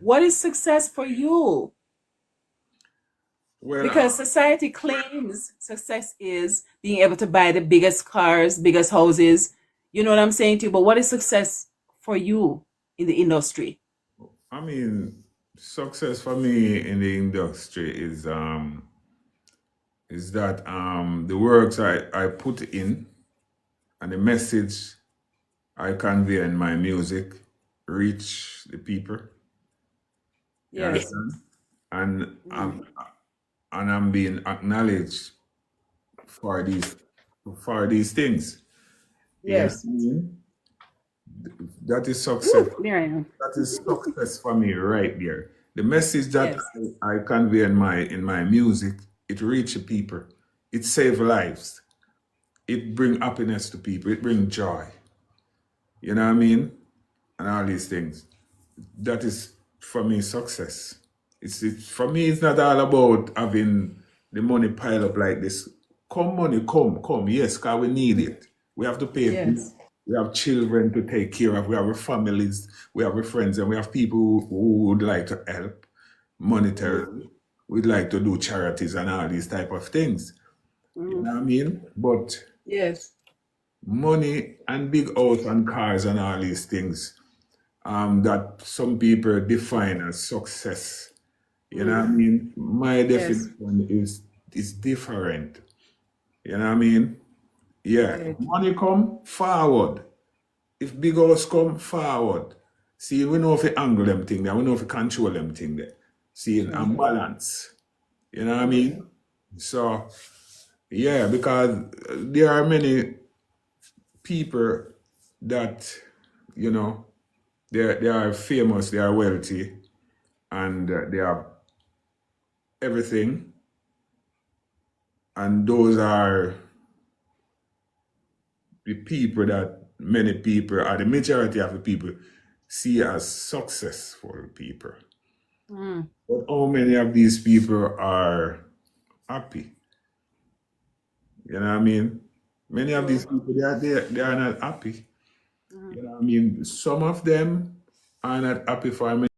What is success for you? Well, Because society claims success is being able to buy the biggest cars, biggest houses. You know what I'm saying to you? But what is success for you in the industry? I mean, success for me in the industry is that the works I put in and the message I convey in my music reach the people. You Yes. understand? And Mm. I'm being acknowledged for these things. You know Yes. what I mean? That is success. Ooh, there I am. That is success for me right there. The message that Yes. I convey in my music, it reach the people. It save lives. It bring happiness to people. It bring joy. You know what I mean? And all these things. That is for me success. For me. It's not all about having the money pile up like this. Come money, come. Yes, cause we need it. We have to pay bills. Yes. We have children to take care of. We have our families. We have our friends, and we have people who would like to help Mm. monetarily. We'd like to do charities and all these type of things. You Mm. know what I mean? But Yes. money and big house and cars and all these things that some people define as success. You know what I Mm. mean? My Yes. definition is different. You know what I mean? Yeah, Right. money come forward. If big house come forward. See, we know if we angle them thing there, we know if we control them thing there. See, and Mm. balance. You know what I Mm. mean? So, yeah, because there are many people that, you know, they are famous, they are wealthy, and they have everything. And those are the people that many people, or the majority of the people, see as successful people. Mm. But how many of these people are happy? You know what I mean? Many of these True. people, they are not happy. Mm. You know what I mean? Some of them are not happy for